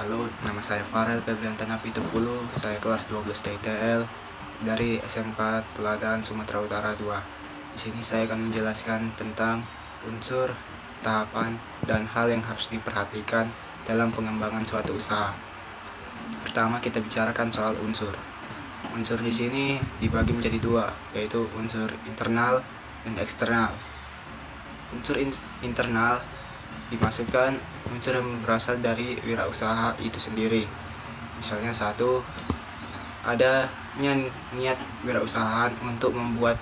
Halo, nama saya Farel Febrian Tanapitupulu. Saya kelas 12 TTL dari SMK Teladan Sumatera Utara 2. Di sini saya akan menjelaskan tentang unsur, tahapan, dan hal yang harus diperhatikan dalam pengembangan suatu usaha. Pertama, kita bicarakan soal unsur. Unsur di sini dibagi menjadi dua, yaitu unsur internal dan eksternal. Unsur internal dimasukkan unsur yang berasal dari wirausaha itu sendiri. Misalnya satu, adanya niat wirausaha untuk membuat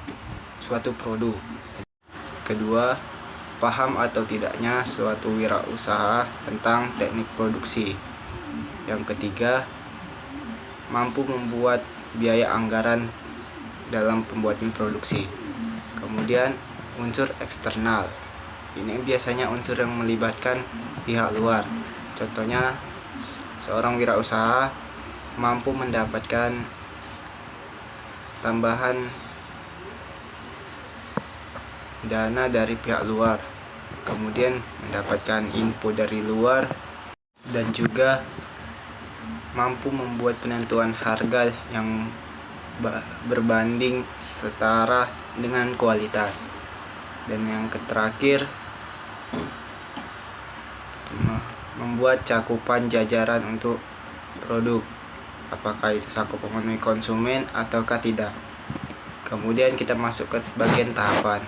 suatu produk. Kedua, paham atau tidaknya suatu wirausaha tentang teknik produksi. Yang ketiga, mampu membuat biaya anggaran dalam pembuatan produksi. Kemudian unsur eksternal. Ini biasanya unsur yang melibatkan pihak luar. Contohnya, seorang wirausaha mampu mendapatkan tambahan dana dari pihak luar, kemudian mendapatkan info dari luar, dan juga mampu membuat penentuan harga yang berbanding setara dengan kualitas. Dan yang terakhir, membuat cakupan jajaran untuk produk, apakah itu cakup memenuhi konsumen ataukah tidak. Kemudian kita masuk ke bagian tahapan.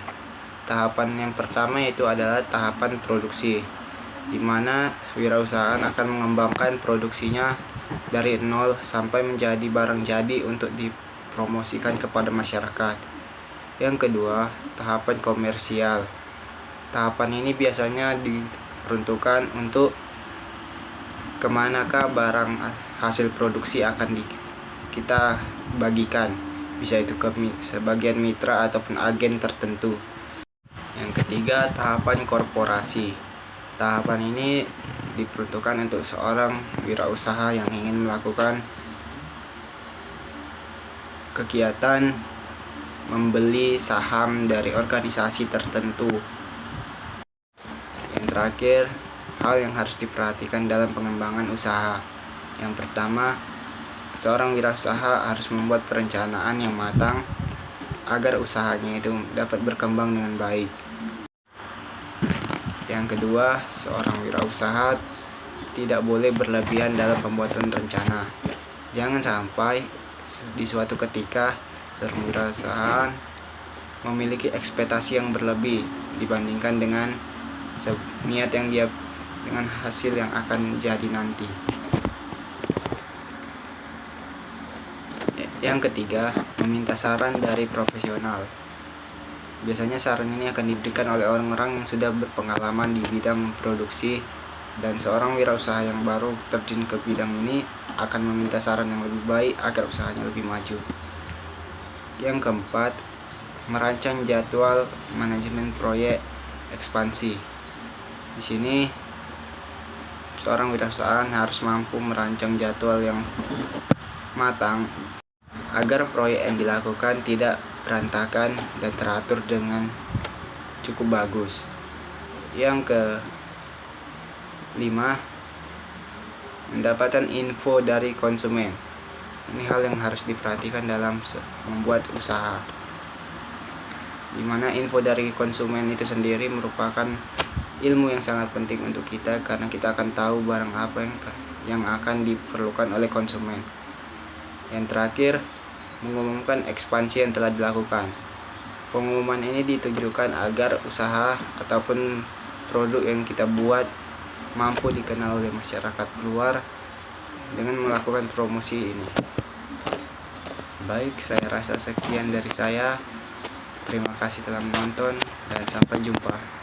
Tahapan yang pertama itu adalah tahapan produksi, di mana wirausaha akan mengembangkan produksinya dari nol sampai menjadi barang jadi untuk dipromosikan kepada masyarakat. Yang kedua, tahapan komersial. Tahapan ini biasanya diperuntukkan untuk kemanakah barang hasil produksi akan kita bagikan, bisa itu ke sebagian mitra ataupun agen tertentu. Yang ketiga, tahapan korporasi. Tahapan ini diperuntukkan untuk seorang wirausaha yang ingin melakukan kegiatan membeli saham dari organisasi tertentu. Yang terakhir, hal yang harus diperhatikan dalam pengembangan usaha. Yang pertama, seorang wirausaha harus membuat perencanaan yang matang agar usahanya itu dapat berkembang dengan baik. Yang kedua, seorang wirausaha tidak boleh berlebihan dalam pembuatan rencana. Jangan sampai di suatu ketika seorang wirausaha memiliki ekspektasi yang berlebih dibandingkan dengan niat yang dia dengan hasil yang akan jadi nanti. Yang ketiga, meminta saran dari profesional. Biasanya saran ini akan diberikan oleh orang-orang yang sudah berpengalaman di bidang produksi, dan seorang wirausaha yang baru terjun ke bidang ini akan meminta saran yang lebih baik agar usahanya lebih maju. Yang keempat, merancang jadwal manajemen proyek ekspansi. Di sini seorang wirausaha harus mampu merancang jadwal yang matang agar proyek yang dilakukan tidak berantakan dan teratur dengan cukup bagus. Yang kelima, mendapatkan info dari konsumen. Ini hal yang harus diperhatikan dalam membuat usaha, di mana info dari konsumen itu sendiri merupakan ilmu yang sangat penting untuk kita, karena kita akan tahu barang apa yang akan diperlukan oleh konsumen. Yang terakhir, mengumumkan ekspansi yang telah dilakukan. Pengumuman ini ditujukan agar usaha ataupun produk yang kita buat mampu dikenal oleh masyarakat luar dengan melakukan promosi ini. Baik, saya rasa sekian dari saya. Terima kasih telah menonton dan sampai jumpa.